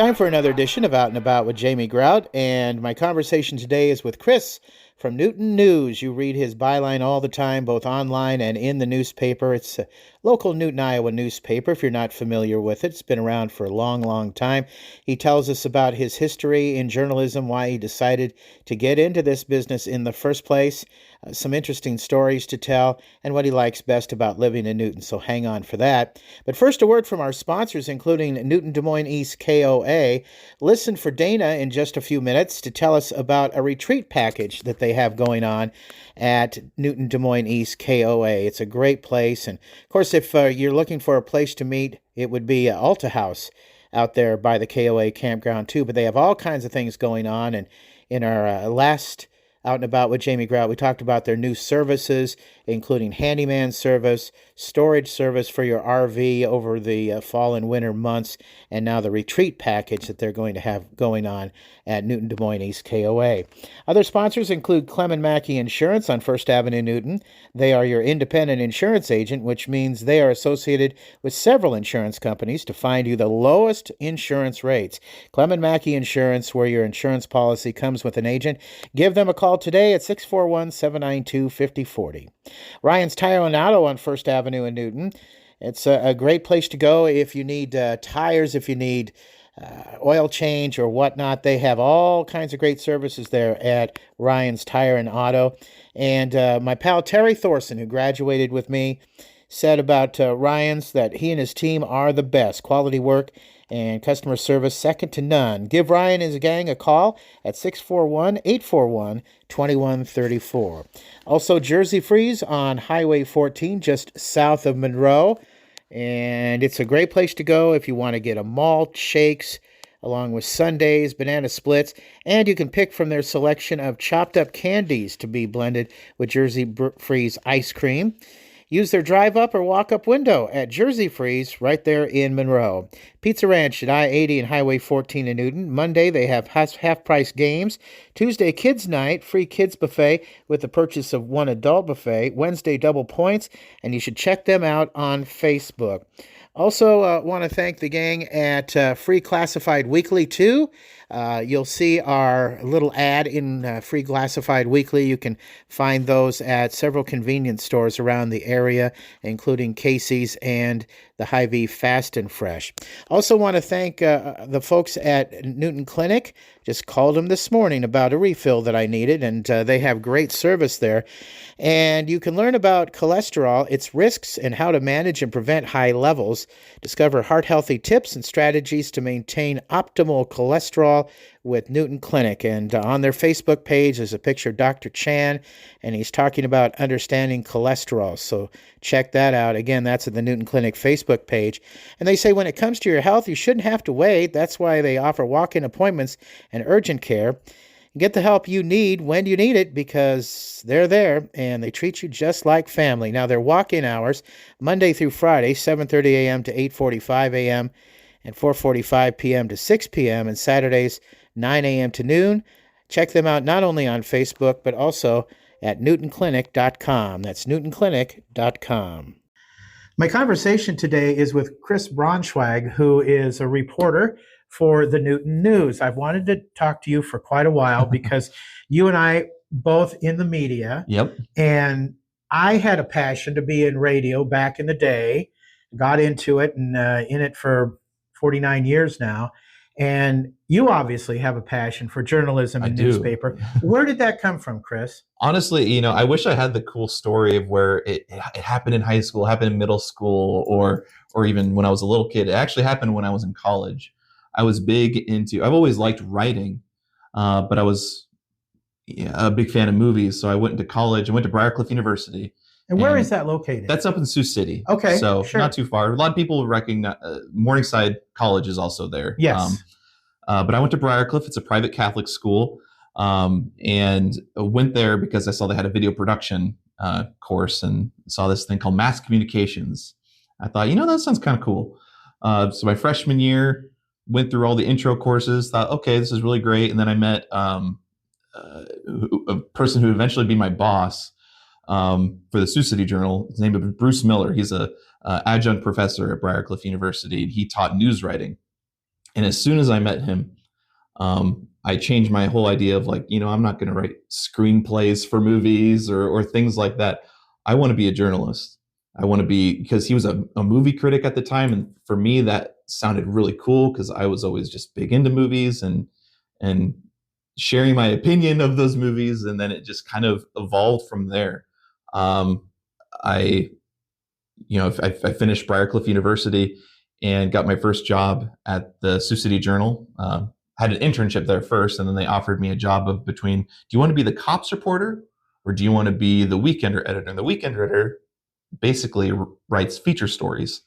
Time for another edition of Out and About with Jamie Grout, and my conversation today is with Chris from Newton News. You read his byline all the time, both online and in the newspaper. It's a local Newton, Iowa newspaper, if you're not familiar with it. It's been around for a long, long time. He tells us about his history in journalism, why he decided to get into this business in the first place, some interesting stories to tell, and what he likes best about living in Newton, so hang on for that. But first, a word from our sponsors, including Newton Des Moines East KOA. Listen for Dana in just a few minutes to tell us about a retreat package that they have going on at Newton Des Moines East KOA. It's a great place, and of course, if you're looking for a place to meet, it would be Alta House out there by the KOA campground too. But they have all kinds of things going on, and in our last Out and About with Jamie Grout, we talked about their new services, including handyman service, storage service for your RV over the fall and winter months, and now the retreat package that they're going to have going on at Newton Des Moines East KOA. Other sponsors include Clem & Mackey Insurance on First Avenue, Newton. They are your independent insurance agent, which means they are associated with several insurance companies to find you the lowest insurance rates. Clem & Mackey Insurance, where your insurance policy comes with an agent. Give them a call today at 641-792-5040. Ryan's Tire and Auto on First Avenue in Newton. It's a great place to go if you need tires, if you need oil change or whatnot. They have all kinds of great services there at Ryan's Tire and Auto. And my pal Terry Thorson, who graduated with me, said about Ryan's that he and his team are the best. Quality work and customer service second to none. Give Ryan and his gang a call at 641-841-2134. Also, Jersey Freeze on Highway 14, just south of Monroe. And it's a great place to go if you want to get a malt, shakes, along with sundaes, banana splits, and you can pick from their selection of chopped up candies to be blended with Jersey Freeze ice cream. Use their drive-up or walk-up window at Jersey Freeze right there in Monroe. Pizza Ranch at I-80 and Highway 14 in Newton. Monday, they have half-price games. Tuesday, Kids Night, free kids buffet with the purchase of one adult buffet. Wednesday, double points, and you should check them out on Facebook. Also, want to thank the gang at Free Classified Weekly, too. You'll see our little ad in Free Classified Weekly. You can find those at several convenience stores around the area, including Casey's and the Hy-Vee Fast and Fresh. Also want to thank the folks at Newton Clinic. Just called them this morning about a refill that I needed, and they have great service there. And you can learn about cholesterol, its risks, and how to manage and prevent high levels. Discover heart-healthy tips and strategies to maintain optimal cholesterol with Newton Clinic. And on their Facebook page is a picture of Dr. Chan, and he's talking about understanding cholesterol. So check that out. Again, that's at the Newton Clinic Facebook page. And they say when it comes to your health, you shouldn't have to wait. That's why they offer walk-in appointments and urgent care. Get the help you need when you need it, because they're there and they treat you just like family. Now, their walk-in hours, Monday through Friday, 7:30 a.m. to 8:45 a.m. and 4:45 p.m. to 6 p.m. and Saturdays, 9 a.m. to noon. Check them out not only on Facebook, but also at newtonclinic.com. That's newtonclinic.com. My conversation today is with Chris Braunschweig, who is a reporter for the Newton News. I've wanted to talk to you for quite a while because you and I both in the media. Yep. And I had a passion to be in radio back in the day, got into it and in it for 49 years now. And you obviously have a passion for journalism and newspaper. Where did that come from, Chris? Honestly, I wish I had the cool story of where it happened in high school, happened in middle school, or even when I was a little kid. It actually happened when I was in college. I've always liked writing, but I was a big fan of movies. So I went into college. I went to Briarcliff University. And where is that located? That's up in Sioux City. Okay, so sure. Not too far. A lot of people recognize Morningside College is also there. Yes. But I went to Briarcliff. It's a private Catholic school, and I went there because I saw they had a video production course and saw this thing called mass communications. I thought, that sounds kind of cool. So my freshman year, went through all the intro courses, thought, okay, this is really great. And then I met a person who would eventually be my boss for the Sioux City Journal. His name is Bruce Miller. He's a adjunct professor at Briarcliff University, and he taught news writing. And as soon as I met him, I changed my whole idea of like, I'm not going to write screenplays for movies or things like that. I want to be a journalist. I want to be, because he was a movie critic at the time. And for me, that sounded really cool because I was always just big into movies and sharing my opinion of those movies. And then it just kind of evolved from there. I, I finished Briarcliff University and got my first job at the Sioux City Journal. Had an internship there first, and then they offered me a job of between, do you want to be the cops reporter or do you want to be the weekender editor? And the weekender editor basically writes feature stories.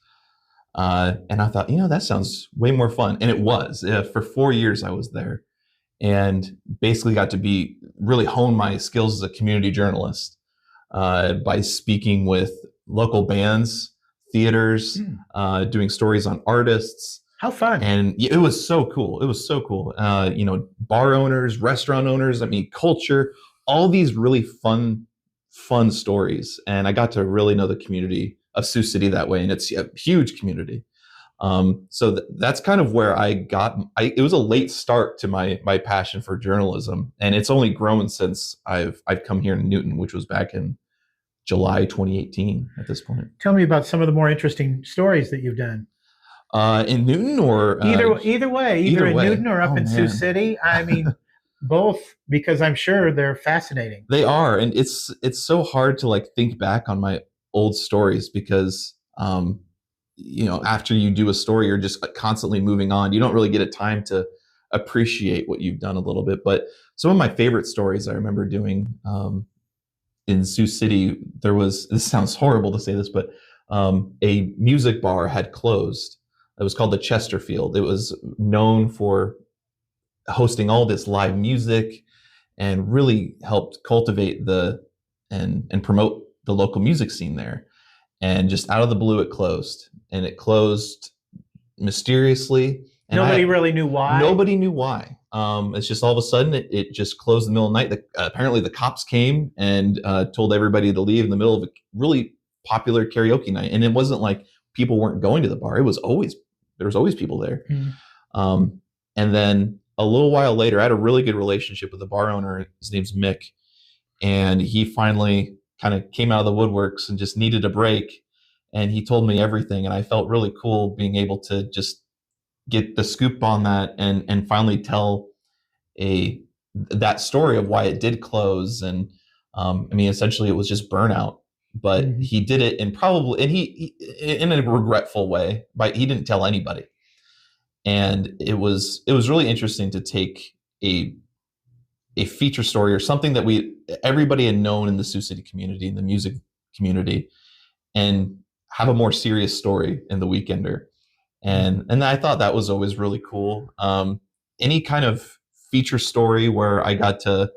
And I thought, that sounds way more fun. And it was. For 4 years, I was there and basically got to really hone my skills as a community journalist by speaking with local bands, theaters, doing stories on artists. How fun. And it was so cool. It was so cool. Bar owners, restaurant owners, culture, all these really fun stories. And I got to really know the community of Sioux City that way. And it's a huge community. So that's kind of where it was a late start to my passion for journalism. And it's only grown since I've come here in Newton, which was back in July 2018 at this point. Tell me about some of the more interesting stories that you've done. In Newton or either way, either in Newton or up in Sioux City. Both, because I'm sure they're fascinating. They are, and it's so hard to like think back on my old stories because after you do a story, you're just constantly moving on. You don't really get a time to appreciate what you've done a little bit. But some of my favorite stories I remember doing in Sioux City, this sounds horrible to say this, but a music bar had closed. It was called the Chesterfield. It was known for hosting all this live music and really helped cultivate and promote the local music scene there. And just out of the blue, it closed. And it closed mysteriously. And nobody really knew why? Nobody knew why. It's just all of a sudden, it just closed in the middle of the night. Apparently, the cops came and told everybody to leave in the middle of a really popular karaoke night. And it wasn't like people weren't going to the bar. There was always people there. And then a little while later, I had a really good relationship with the bar owner. His name's Mick. And he finally kind of came out of the woodworks and just needed a break. And he told me everything. And I felt really cool being able to just get the scoop on that and finally tell that story of why it did close. And essentially it was just burnout, but he did it he in a regretful way, but he didn't tell anybody. And it was really interesting to take a feature story or something that everybody had known in the Sioux City community, in the music community, and have a more serious story in the Weekender. And I thought that was always really cool. Any kind of feature story where I got to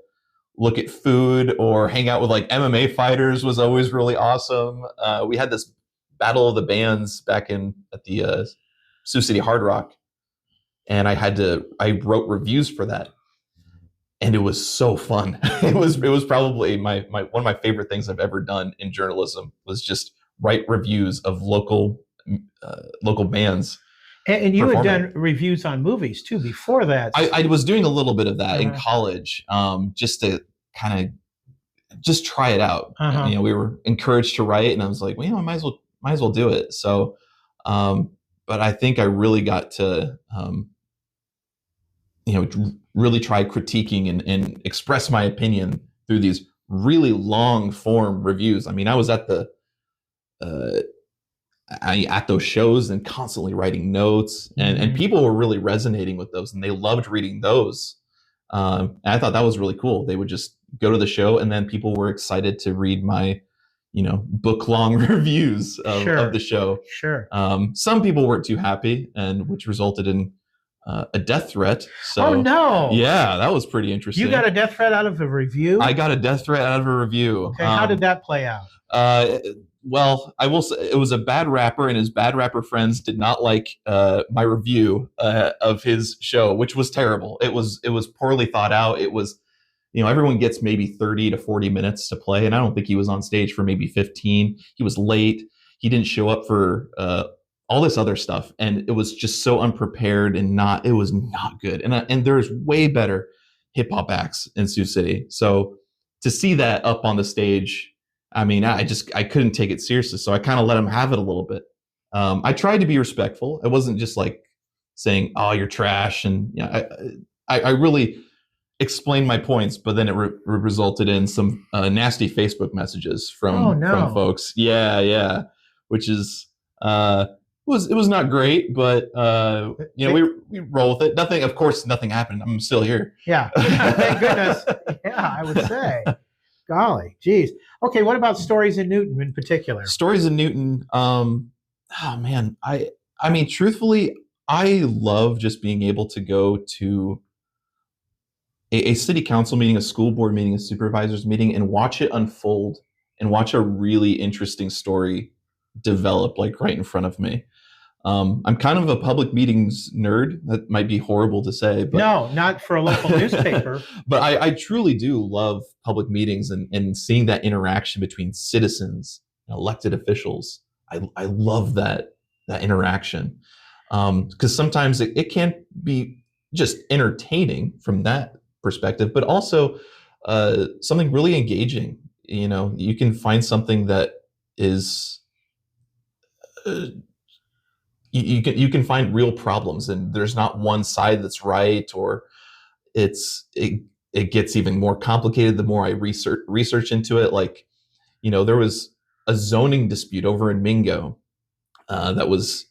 look at food or hang out with like MMA fighters was always really awesome. We had this Battle of the Bands back at the Sioux City Hard Rock, and I wrote reviews for that, and it was so fun. It was probably my one of my favorite things I've ever done in journalism was just write reviews of local bands. And you had done reviews on movies too before that. I was doing a little bit of that in college, just to kind of just try it out. We were encouraged to write, and I was like, well, I might as well do it. So, but I think I really got to, really try critiquing and express my opinion through these really long form reviews. I was at at those shows and constantly writing notes, and people were really resonating with those, and they loved reading those. And I thought that was really cool. They would just go to the show, and then people were excited to read my, book long reviews of the show. Sure. Some people weren't too happy, and which resulted in a death threat. So, oh no! Yeah, that was pretty interesting. You got a death threat out of a review? I got a death threat out of a review. Okay, how did that play out? Well, I will say it was a bad rapper, and his bad rapper friends did not like my review of his show, which was terrible. It was poorly thought out. It was, everyone gets maybe 30 to 40 minutes to play, and I don't think he was on stage for maybe 15. He was late. He didn't show up for all this other stuff, and it was just so unprepared and it was not good. And there's way better hip hop acts in Sioux City. So to see that up on the stage, I mean, I couldn't take it seriously. So I kind of let him have it a little bit. I tried to be respectful. It wasn't just like saying, "Oh, you're trash," and I really explained my points, but then it resulted in some nasty Facebook messages from folks. Yeah, which is it was not great, but we roll with it. Nothing, of course, nothing happened. I'm still here. Yeah, thank goodness. Yeah, I would say. Golly, geez. Okay, what about stories in Newton in particular? Stories in Newton. Oh man, I mean, truthfully, I love just being able to go to a city council meeting, a school board meeting, a supervisors meeting, and watch it unfold and watch a really interesting story develop like right in front of me. I'm kind of a public meetings nerd. That might be horrible to say, but no, not for a local newspaper. But I truly do love public meetings and seeing that interaction between citizens and elected officials. I love that interaction because sometimes it can be just entertaining from that perspective, but also something really engaging. You know, you can find something that is you can find real problems, and there's not one side that's right, or it gets even more complicated the more I research into it. Like, you know, there was a zoning dispute over in Mingo that was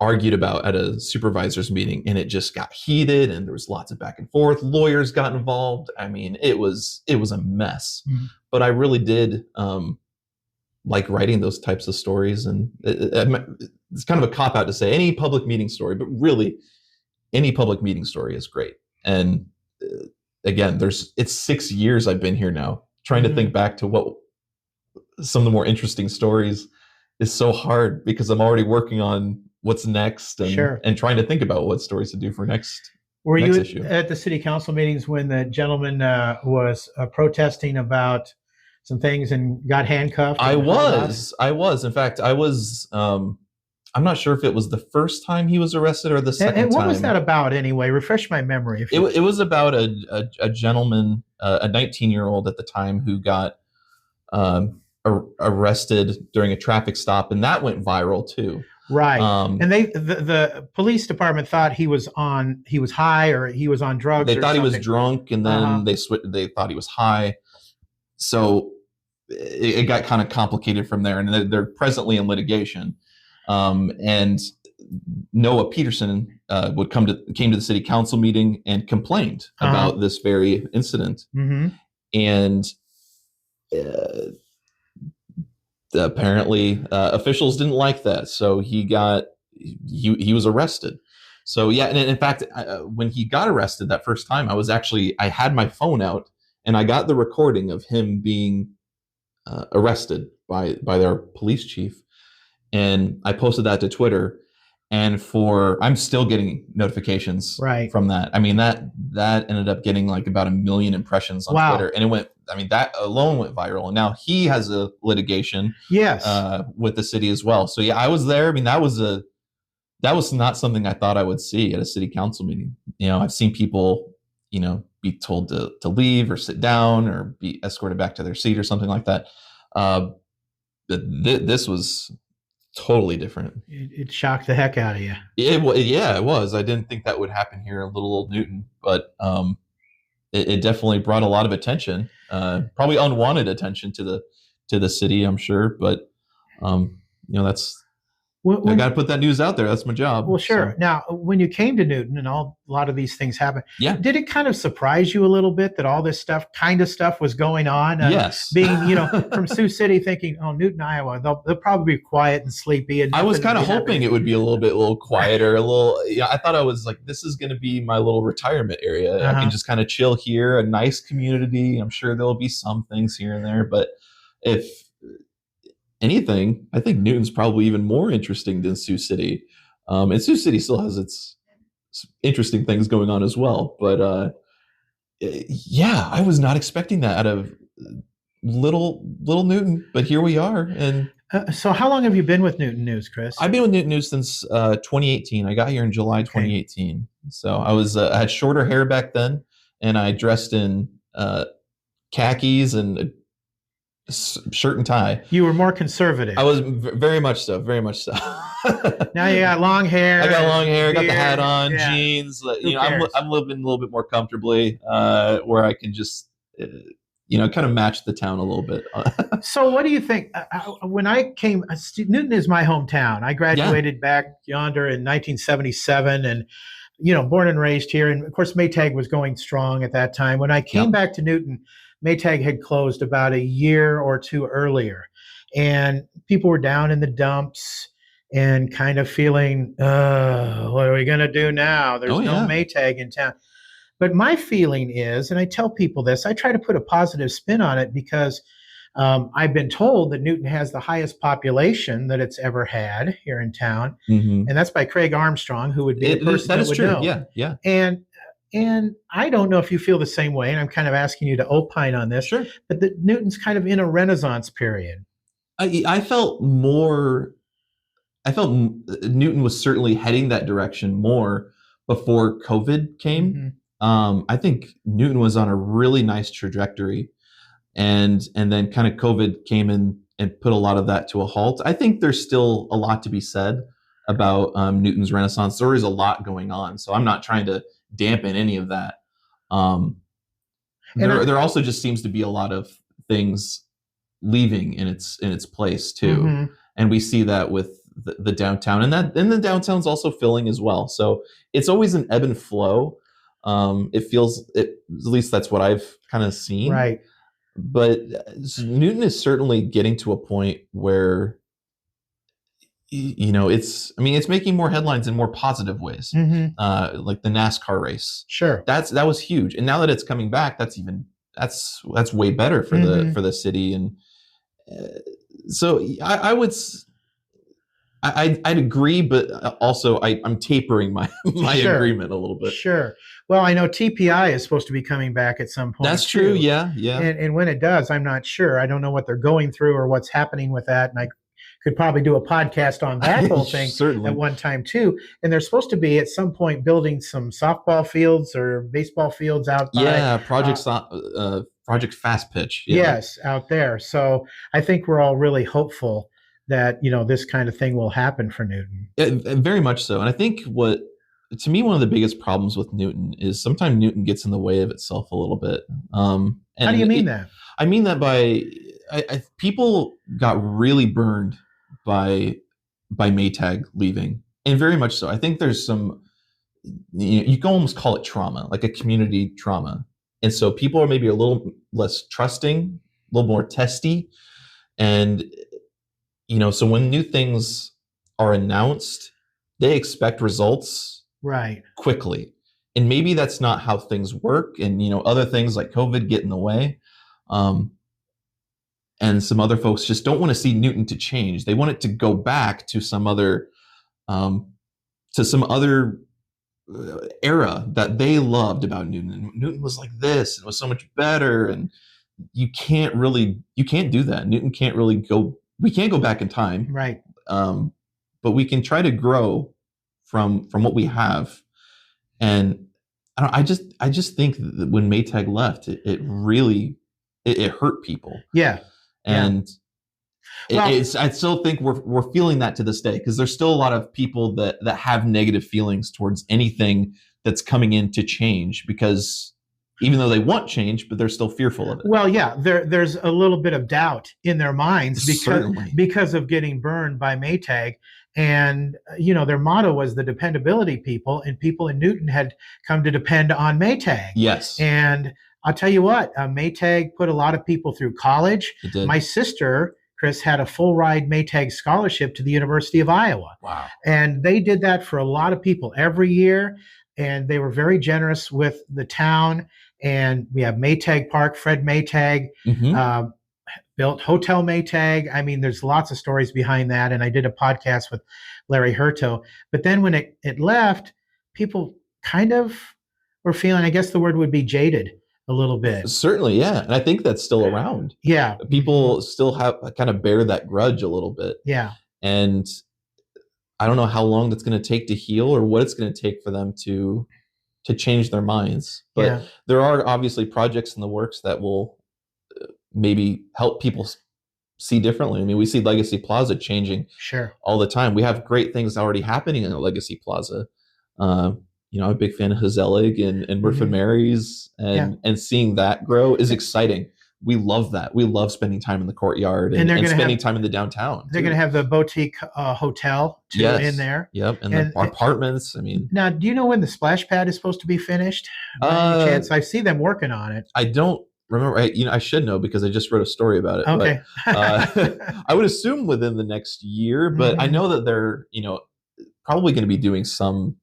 argued about at a supervisors meeting, and it just got heated, and there was lots of back and forth. Lawyers got involved. I mean, it was a mess. Mm-hmm. But I really did like writing those types of stories, and it's kind of a cop out to say any public meeting story, but really any public meeting story is great. And again, it's 6 years I've been here now, trying to think back to what some of the more interesting stories is so hard because I'm already working on what's next and trying to think about what stories to do for next. Were next you issue. At the city council meetings when the gentleman was protesting about some things and got handcuffed? I was. In fact, I was. I'm not sure if it was the first time he was arrested or the second time. And what was that about anyway? Refresh my memory. It was about a gentleman, a 19-year-old at the time, who got arrested during a traffic stop, and that went viral too. Right. And the police department thought he was high or he was on drugs. They thought he was drunk, and then they thought he was high. So it got kind of complicated from there, and they're presently in litigation. And Noah Peterson came to the city council meeting and complained about this very incident. Mm-hmm. And apparently officials didn't like that, so he was arrested. So yeah, and in fact, when he got arrested that first time, I had my phone out and I got the recording of him being arrested by their police chief, and I posted that to Twitter. And I'm still getting notifications from that. I mean, that ended up getting like about 1 million impressions on Twitter, and it went. I mean, that alone went viral. And now he has a litigation, with the city as well. So yeah, I was there. I mean, that was not something I thought I would see at a city council meeting. You know, I've seen people, you know, be told to leave or sit down or be escorted back to their seat or something like that. This was totally different. It shocked the heck out of you. It was. I didn't think that would happen here in little old Newton, but it definitely brought a lot of attention, probably unwanted attention to the city, I'm sure. But you know, I got to put that news out there. That's my job. Well, sure. So. Now, when you came to Newton and a lot of these things happened, did it kind of surprise you a little bit that all this stuff was going on? Yes. Being, you know, from Sioux City, thinking, oh, Newton, Iowa, they'll probably be quiet and sleepy. And I was kind of hoping it would be a little quieter, I thought I was like, this is going to be my little retirement area. I can just kind of chill here, a nice community. I'm sure there'll be some things here and there, but if anything, I think Newton's probably even more interesting than Sioux City. And Sioux City still has its interesting things going on as well. But yeah, I was not expecting that out of little Newton, but here we are. And So how long have you been with Newton News, Chris? I've been with Newton News since 2018. I got here in July Okay. 2018. So I had shorter hair back then, and I dressed in khakis and a shirt and tie. You were more conservative. I was very much so, very much so. Now you got long hair. I got long hair, got the beard. hat on, Yeah. jeans. Who cares? I'm living a little bit more comfortably, where I can just, kind of match the town a little bit. So what do you think? When I came, Newton is my hometown. I graduated back yonder in 1977, and born and raised here. And of course, Maytag was going strong at that time. When I came Yep. back to Newton, Maytag had closed about a year or two earlier, and people were down in the dumps and kind of feeling, what are we going to do now? There's Oh, no yeah. Maytag in town. But my feeling is, and I tell people this, I try to put a positive spin on it because I've been told that Newton has the highest population that it's ever had here in town, Mm-hmm. and that's by Craig Armstrong, who would be the person That is would true. know. Yeah, yeah. And I don't know if you feel the same way, and I'm kind of asking you to opine on this, Sure. but that Newton's kind of in a renaissance period. I felt more. I felt Newton was certainly heading that direction more before COVID came. Mm-hmm. I think Newton was on a really nice trajectory, and then kind of COVID came in and put a lot of that to a halt. I think there's still a lot to be said about Newton's renaissance. There is a lot going on, so I'm not trying to dampen any of that. There also just seems to be a lot of things leaving in its place too, Mm-hmm. and we see that with the downtown, and the downtown's also filling as well. So it's always an ebb and flow. It feels it, at least that's what I've kind of seen. Right. But Newton is certainly getting to a point where it's making more headlines in more positive ways. Mm-hmm. Like the NASCAR race. Sure. That was huge. And now that it's coming back, that's way better for Mm-hmm. the city. And so I'd agree, but also I'm tapering my Sure. agreement a little bit. Sure. Well, I know TPI is supposed to be coming back at some point. That's true. Too. Yeah. And when it does, I'm not sure. I don't know what they're going through or what's happening with that. And I could probably do a podcast on that whole thing Certainly. at one time too. And they're supposed to be at some point building some softball fields or baseball fields out by Yeah, Project Fast Pitch. Yeah. Yes, out there. So I think we're all really hopeful that this kind of thing will happen for Newton. Very much so. And I think to me, one of the biggest problems with Newton is sometimes Newton gets in the way of itself a little bit. How do you mean that? I mean that by people got really burned by Maytag leaving, and very much so. I think there's some, you can almost call it trauma, like a community trauma. And so people are maybe a little less trusting, a little more testy. And, so when new things are announced, they expect results right quickly. And maybe that's not how things work. And, other things like COVID get in the way. And some other folks just don't want to see Newton to change. They want it to go back to some other era that they loved about Newton. And Newton was like this, and it was so much better. And you can't do that. Newton can't really we can't go back in time. Right. But we can try to grow from what we have. And I just think that when Maytag left, it really hurt people. Yeah. And I still think we're feeling that to this day, because there's still a lot of people that have negative feelings towards anything that's coming in to change, because even though they want change, but they're still fearful of it. Well, yeah, there's a little bit of doubt in their minds because of getting burned by Maytag. And, their motto was the dependability people, and people in Newton had come to depend on Maytag. Yes. And I'll tell you what, Maytag put a lot of people through college. It did. My sister, Chris, had a full ride Maytag scholarship to the University of Iowa. Wow. And they did that for a lot of people every year. And they were very generous with the town. And we have Maytag Park, Fred Maytag, built Hotel Maytag. I mean, there's lots of stories behind that. And I did a podcast with Larry Hurto. But then when it left, people kind of were feeling, I guess the word would be jaded a little bit. Certainly, yeah. And I think that's still around. Yeah. People still have kind of bear that grudge a little bit. Yeah. And I don't know how long that's going to take to heal or what it's going to take for them to change their minds. But Yeah. there are obviously projects in the works that will maybe help people see differently. I mean, we see Legacy Plaza changing Sure. all the time. We have great things already happening in Legacy Plaza. Uh, I'm a big fan of Hazelig and Murph and Mary's, Yeah. and seeing that grow is exciting. We love that. We love spending time in the courtyard and spending time in the downtown. They're going to have the boutique hotel too in there. Yep, and the apartments. I mean, now, do you know when the splash pad is supposed to be finished? By any chance? I see them working on it. I don't remember. I should know because I just wrote a story about it. Okay. But, I would assume within the next year, but I know that they're probably going to be doing some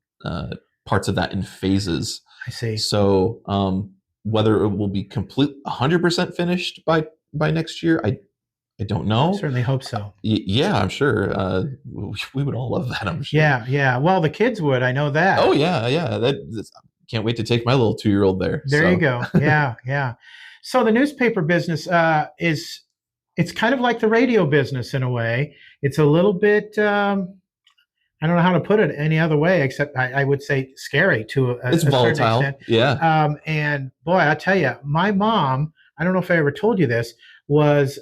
parts of that in phases. I see. So whether it will be 100% finished by next year, I don't know. I certainly hope so. Yeah, I'm sure. We would all love that, I'm sure. Yeah. Well, the kids would. I know that. Oh, yeah. Can't wait to take my little 2-year-old there. There you go. Yeah. So the newspaper business it's kind of like the radio business in a way. It's a little bit, I don't know how to put it any other way, except I would say scary to it's a volatile. certain extent. Yeah. And boy, I tell you, my mom, I don't know if I ever told you this, was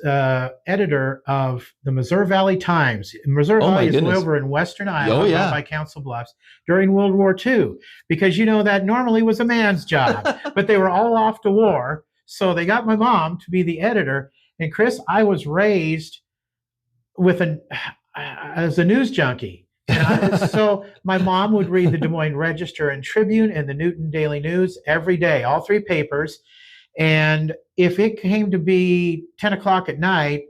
editor of the Missouri Valley Times. Missouri Valley is over in western Iowa, by Council Bluffs, during World War II, because that normally was a man's job, but they were all off to war. So they got my mom to be the editor. And Chris, I was raised as a news junkie. So my mom would read the Des Moines Register and Tribune and the Newton Daily News every day, all 3 papers. And if it came to be 10 o'clock at night,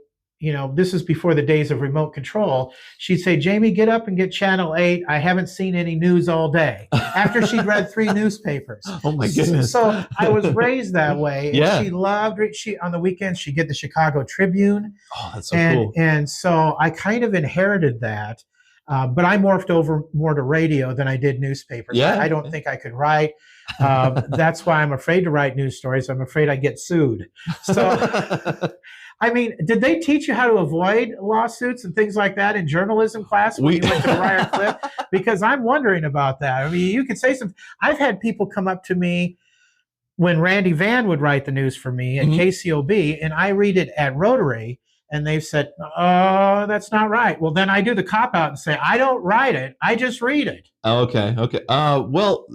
this is before the days of remote control, she'd say, Jamie, get up and get Channel 8. I haven't seen any news all day, after she'd read 3 newspapers. Oh, my goodness. So I was raised that way. And yeah. She loved it. On the weekends, she'd get the Chicago Tribune. Oh, that's so cool. And so I kind of inherited that. But I morphed over more to radio than I did newspapers. Yeah. I don't think I could write. That's why I'm afraid to write news stories. I'm afraid I get sued. So, I mean, did they teach you how to avoid lawsuits and things like that in journalism class when you went to Briar Cliff? Because I'm wondering about that. I mean, you could say something. I've had people come up to me when Randy Van would write the news for me at KCOB, and I read it at Rotary, and they've said, oh, that's not right. Well, then I do the cop-out and say, I don't write it. I just read it. Okay. Well,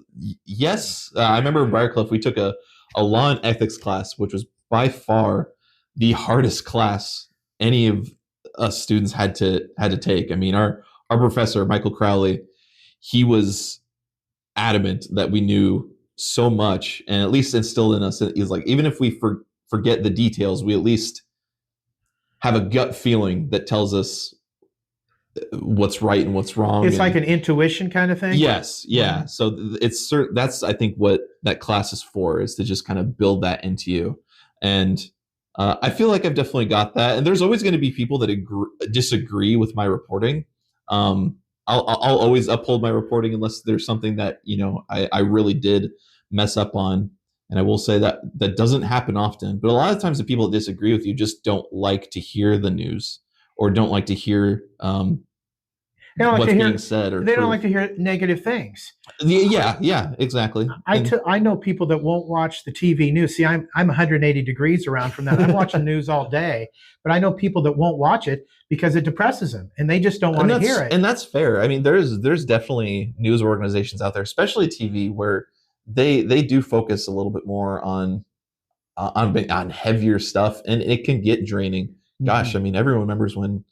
yes. I remember in Briarcliff, we took a law and ethics class, which was by far the hardest class any of us students had to take. I mean, our professor, Michael Crowley, he was adamant that we knew so much, and at least instilled in us, he's like, even if we forget the details, we at least have a gut feeling that tells us what's right and what's wrong. It's like an intuition kind of thing? Yes, yeah. So that's, I think, what that class is for, is to just kind of build that into you. And I feel like I've definitely got that. And there's always going to be people that disagree with my reporting. I'll always uphold my reporting unless there's something that, I really did mess up on. And I will say that doesn't happen often. But a lot of times the people that disagree with you just don't like to hear the news, or don't like to hear what's being said. Or they don't like to hear negative things. Yeah, exactly. I know people that won't watch the TV news. See, I'm 180 degrees around from that. I'm watching news all day. But I know people that won't watch it because it depresses them, and they just don't want to hear it. And that's fair. I mean, there's definitely news organizations out there, especially TV, where they do focus a little bit more on heavier stuff, and it can get draining. Gosh, I mean, everyone remembers when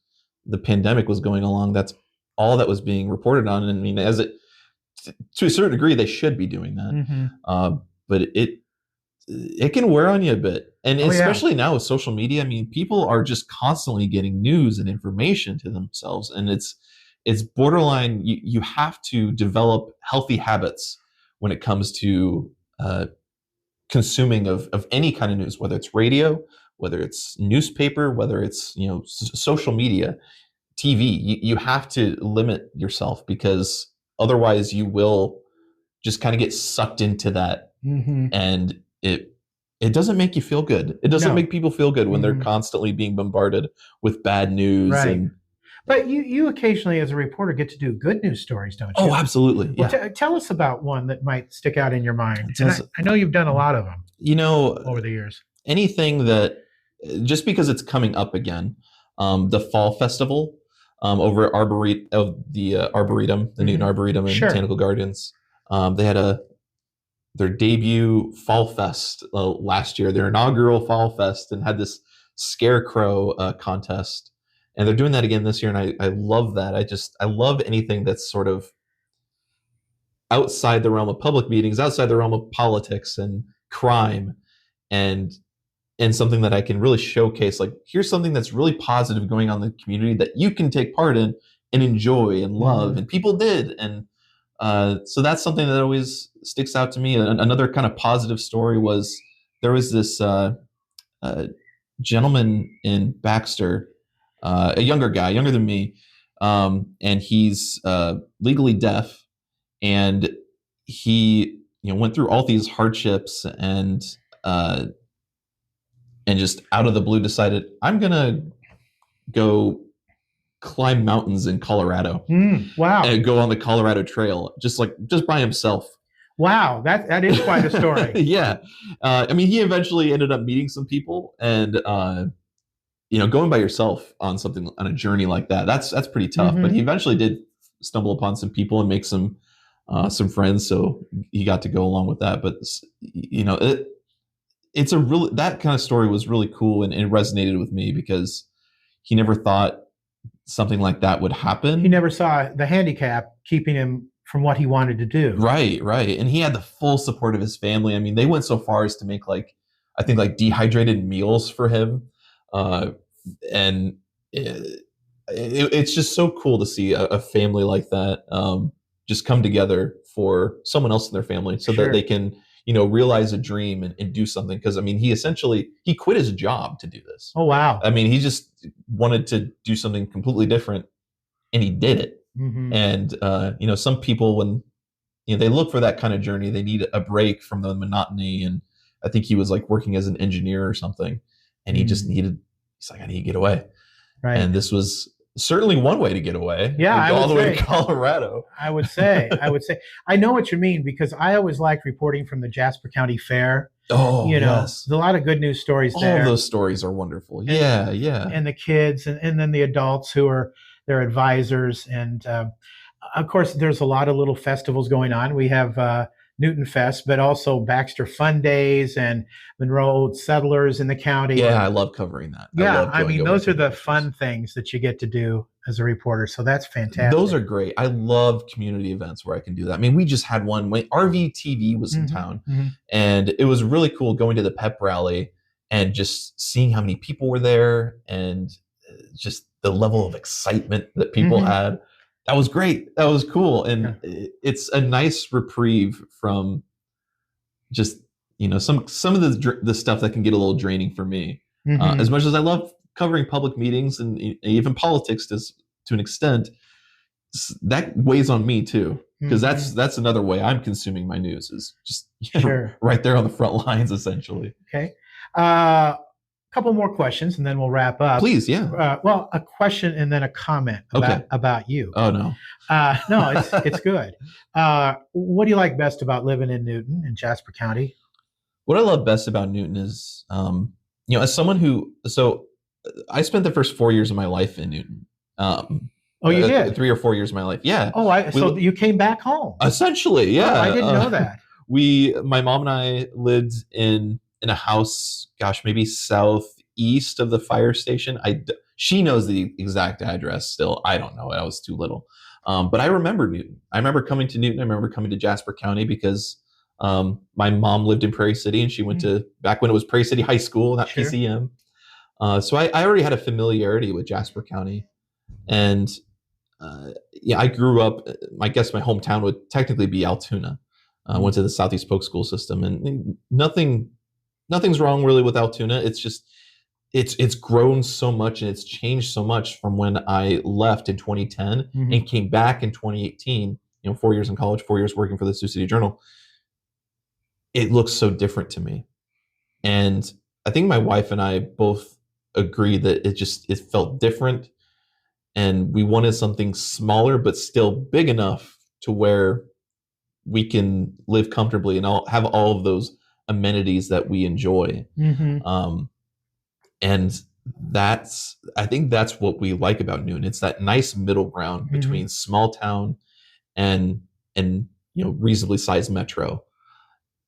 the pandemic was going along. That's all that was being reported on. And I mean, to a certain degree, they should be doing that. But it can wear on you a bit, and especially now with social media. I mean, people are just constantly getting news and information to themselves, and it's borderline. You have to develop healthy habits when it comes to consuming of any kind of news, whether it's radio, whether it's newspaper, whether it's social media, TV. You have to limit yourself, because otherwise you will just kind of get sucked into that, and it doesn't make you feel good. It doesn't No. make people feel good when they're Mhm. constantly being bombarded with bad news. Right. And But you occasionally, as a reporter, get to do good news stories, don't oh, you? absolutely, Well, yeah. tell us about one that might stick out in your mind. And Does I know you've done a lot of them you know over the years. anything that just because it's coming up again, the fall festival over at Arboretum, the Newton Mhm. Arboretum and Sure. Botanical Gardens. They had their debut fall fest last year, their inaugural fall fest, and had this scarecrow contest. And they're doing that again this year, and I love that. I love anything that's sort of outside the realm of public meetings, outside the realm of politics and crime, and something that I can really showcase. Like, here's something that's really positive going on in the community that you can take part in and enjoy and love, Mhm. and people did. And so that's something that always sticks out to me. Another kind of positive story was there was this uh, gentleman in Baxter, a younger guy, younger than me, and he's legally deaf, and he went through all these hardships uh, and just out of the blue decided I'm gonna go climb mountains in Colorado Wow. and go on the Colorado Trail just by himself. Wow. That is quite a story. Yeah, I mean, he eventually ended up meeting some people, and going by yourself on a journey like that, that's pretty tough. But he Hmm. eventually did stumble upon some people and make some friends, so he got to go along with that. But it's a really that kind of story was really cool, and it resonated with me because he never thought something like that would happen. He never saw the handicap keeping him from what he wanted to do. Right. And he had the full support of his family. I mean, they went so far as to make I think dehydrated meals for him. Uh, and it's just so cool to see a family like that just come together for someone else in their family so that they Sure. can, realize a dream and do something. Because I mean, he quit his job to do this. Oh, wow. I mean, he just wanted to do something completely different, and he did it. Hmm. And some people, when they look for that kind of journey, they need a break from the monotony. And I think he was working as an engineer or something, and he just needed. He's like, I need to get away. Right. And this was certainly one way to get away. Yeah, I all would the way say. to Colorado. I would say. I know what you mean because I always liked reporting from the Jasper County Fair. Oh, Yes. yes. There's a lot of good news stories All there. of those stories are wonderful. Yeah. And the kids and then the adults who are their advisors. And of course, there's a lot of little festivals going on. We have Newton Fest, but also Baxter Fun Days and Monroe Old Settlers in the county. Yeah, I love covering that. Yeah, love going over those to are the pictures. fun things that you get to do as a reporter. So that's fantastic. Those are great. I love community events where I can do that. I mean, we just had one when RVTV was in town, and it was really cool going to the pep rally and just seeing how many people were there and just the level of excitement that people had. That was great. That was cool. And it's a nice reprieve from just, some of the stuff that can get a little draining for me. As much as I love covering public meetings and even politics to an extent, that weighs on me too. Because that's another way I'm consuming my news is just right there on the front lines, essentially. Okay. Couple more questions and then we'll wrap up. Please, yeah. Well, a question and then a comment about you. Oh, no. No, it's good. What do you like best about living in Newton in Jasper County? What I love best about Newton is, as someone so I spent the first 4 years of my life in Newton. Oh, you did? 3 or 4 years of my life. Yeah. Oh, so you came back home. Essentially, yeah. Oh, I didn't know that. My mom and I lived in a house, gosh, maybe southeast of the fire station. She knows the exact address still. I don't know it. I was too little. But I remember Newton. I remember coming to Newton. I remember coming to Jasper County because my mom lived in Prairie City and she went to, back when it was Prairie City High School, not PCM. So I already had a familiarity with Jasper County. And I grew up, I guess my hometown would technically be Altoona. I went to the Southeast Polk school system, and nothing's wrong really with Altoona. It's just it's grown so much and it's changed so much from when I left in 2010 and came back in 2018. 4 years in college, 4 years working for the Sioux City Journal. It looks so different to me. And I think my wife and I both agree that it felt different, and we wanted something smaller but still big enough to where we can live comfortably and have all of those amenities that we enjoy. Mm-hmm. Um, and I think that's what we like about Newton. It's that nice middle ground Mm-hmm. between small town and reasonably sized metro.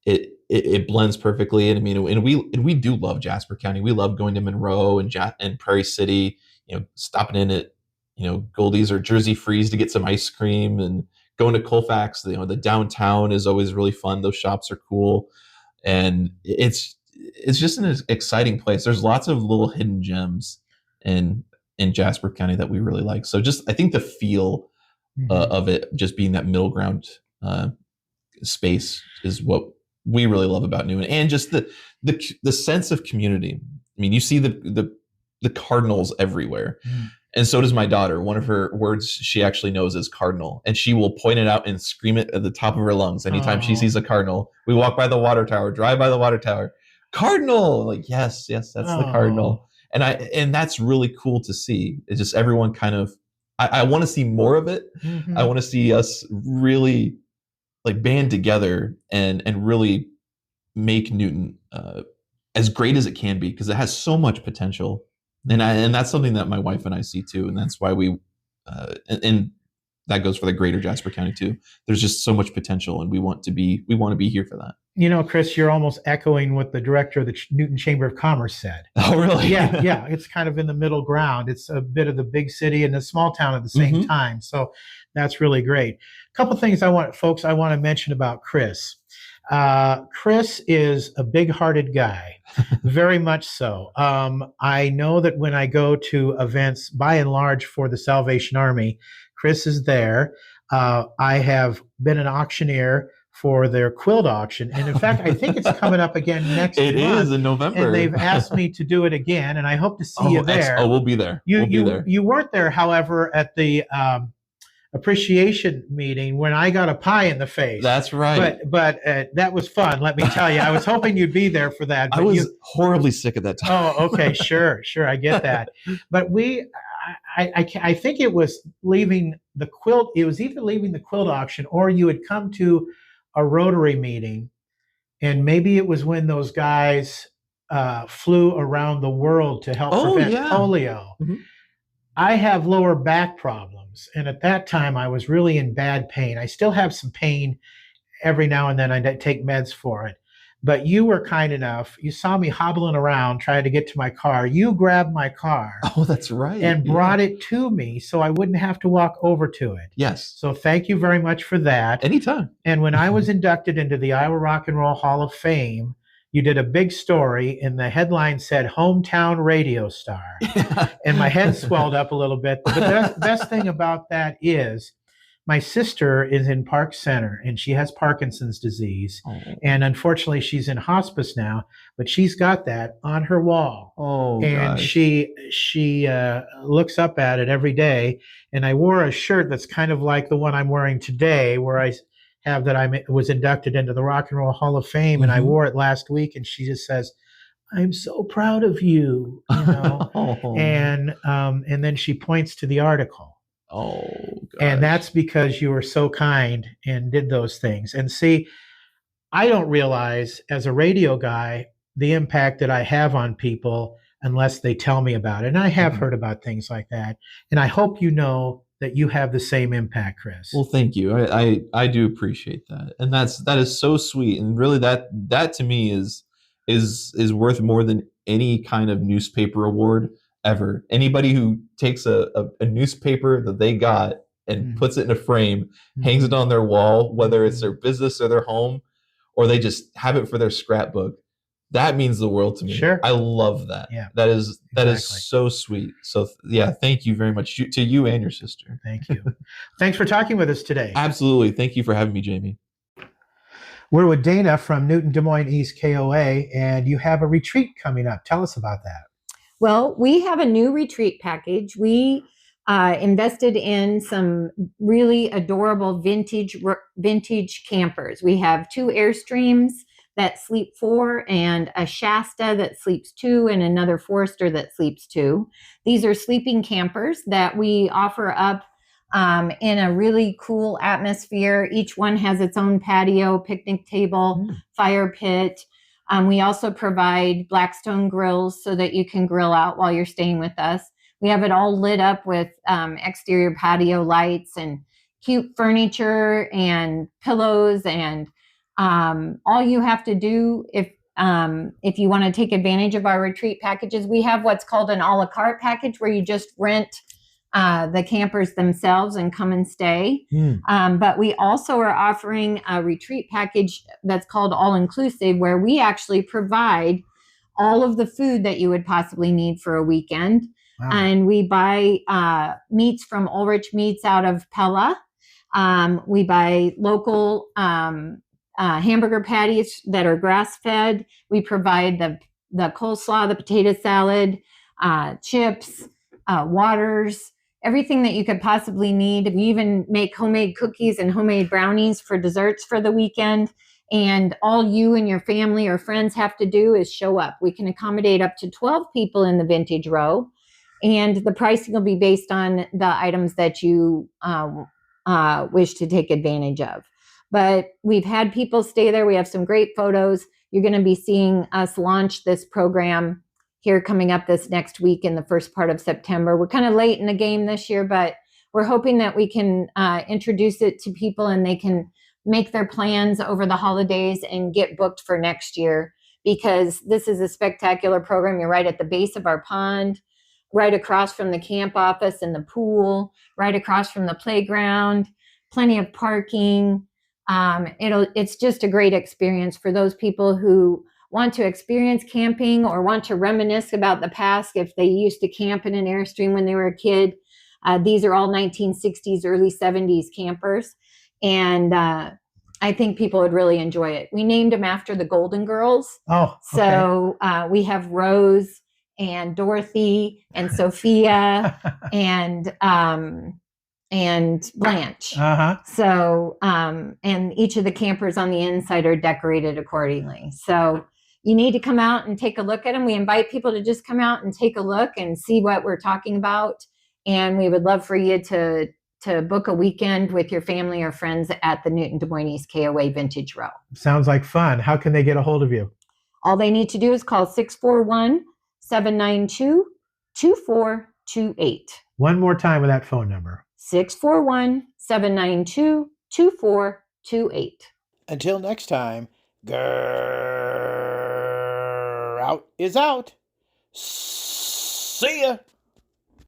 It blends perfectly. And I mean, and we do love Jasper County. We love going to Monroe and Prairie City, stopping in at, Goldie's or Jersey Freeze to get some ice cream, and going to Colfax. The downtown is always really fun. Those shops are cool. And it's just an exciting place. There's lots of little hidden gems in Jasper County that we really like. So just, I think the feel of it just being that middle ground space is what we really love about Newman, and just the sense of community. I mean, you see the cardinals everywhere. And so does my daughter. One of her words she actually knows is cardinal, and she will point it out and scream it at the top of her lungs anytime she sees a cardinal. We walk by the water tower, drive by the water tower, cardinal. Like, yes, that's the cardinal. And that's really cool to see. It's just everyone kind of, I want to see more of it. Mm-hmm. I want to see us really like band together and really make Newton as great as it can be, because it has so much potential. And that's something that my wife and I see too, and that's why we and that goes for the greater Jasper County too. There's just so much potential, and we want to be here for that. Chris, you're almost echoing what the director of the Newton Chamber of Commerce said. Oh, really? Yeah. It's kind of in the middle ground. It's a bit of the big city and the small town at the same time. So that's really great. A couple things I want to mention about Chris. Chris is a big-hearted guy, very much so. I know that when I go to events, by and large, for the Salvation Army, Chris is there. I have been an auctioneer for their quilt auction, and in fact, I think it's coming up again next month. It is in November, and they've asked me to do it again, and I hope to see you there. We'll be there. We'll be there. You weren't there, however, at the appreciation meeting when I got a pie in the face. That's right. But that was fun, let me tell you. I was hoping you'd be there for that. But I was horribly sick at that time. Oh, okay, sure, I get that. But I think it was leaving the quilt. It was either leaving the quilt auction, or you had come to a Rotary meeting, and maybe it was when those guys flew around the world to help prevent polio. Mm-hmm. I have lower back problems, and at that time I was really in bad pain. I still have some pain every now and then. I take meds for it. But you were kind enough. You saw me hobbling around trying to get to my car. You grabbed my car. Oh, that's right. And brought it to me so I wouldn't have to walk over to it. Yes. So thank you very much for that. Anytime. And when I was inducted into the Iowa Rock and Roll Hall of Fame, you did a big story, and the headline said "Hometown Radio Star." And my head swelled up a little bit. But the best thing about that is my sister is in Park Center, and she has Parkinson's disease. Oh. And unfortunately, she's in hospice now, but she's got that on her wall. Oh, and gosh. She looks up at it every day. And I wore a shirt that's kind of like the one I'm wearing today, where I have that I was inducted into the Rock and Roll Hall of Fame. Mm-hmm. And I wore it last week, and she just says, "I'm so proud of you," Oh. And then she points to the article. Oh, gosh. And that's because you were so kind and did those things. And see, I don't realize as a radio guy the impact that I have on people unless they tell me about it. And I have heard about things like that. And I hope you know that you have the same impact, Chris. Well, thank you. I do appreciate that. And that is so sweet. And really that to me is worth more than any kind of newspaper award ever. Anybody who takes a newspaper that they got and puts it in a frame, hangs it on their wall, whether it's their business or their home, or they just have it for their scrapbook, that means the world to me. Sure. I love that. Yeah. That is so sweet. So yeah, thank you very much to you and your sister. Thank you. Thanks for talking with us today. Absolutely. Thank you for having me, Jamie. We're with Dana from Newton Des Moines East KOA, and you have a retreat coming up. Tell us about that. Well, we have a new retreat package. We invested in some really adorable vintage campers. We have 2 Airstreams that sleep 4, and a Shasta that sleeps 2, and another Forester that sleeps 2. These are sleeping campers that we offer up in a really cool atmosphere. Each one has its own patio, picnic table, fire pit. We also provide Blackstone grills so that you can grill out while you're staying with us. We have it all lit up with exterior patio lights and cute furniture and pillows. And all you have to do if you want to take advantage of our retreat packages, we have what's called an a la carte package where you just rent the campers themselves and come and stay. But we also are offering a retreat package that's called all inclusive, where we actually provide all of the food that you would possibly need for a weekend. Wow. And we buy meats from Ulrich Meats out of Pella. We buy local hamburger patties that are grass-fed. We provide the coleslaw, the potato salad, chips, waters, everything that you could possibly need. We even make homemade cookies and homemade brownies for desserts for the weekend. And all you and your family or friends have to do is show up. We can accommodate up to 12 people in the vintage row. And the pricing will be based on the items that you wish to take advantage of. But we've had people stay there. We have some great photos. You're going to be seeing us launch this program here coming up this next week in the first part of September. We're kind of late in the game this year, but we're hoping that we can introduce it to people and they can make their plans over the holidays and get booked for next year, because this is a spectacular program. You're right at the base of our pond, right across from the camp office and the pool, right across from the playground, plenty of parking. It's just a great experience for those people who want to experience camping or want to reminisce about the past if they used to camp in an Airstream when they were a kid. These are all 1960s, early 70s campers. And I think people would really enjoy it. We named them after the Golden Girls. Oh, okay. So we have Rose and Dorothy and Sophia and Blanche. So, and each of the campers on the inside are decorated accordingly. So you need to come out and take a look at them. We invite people to just come out and take a look and see what we're talking about. And we would love for you to book a weekend with your family or friends at the Newton Des Moines East KOA Vintage Row. Sounds like fun. How can they get a hold of you? All they need to do is call 641-792-2428. One more time with that phone number. 641-792-2428. Until next time, out is out. See ya.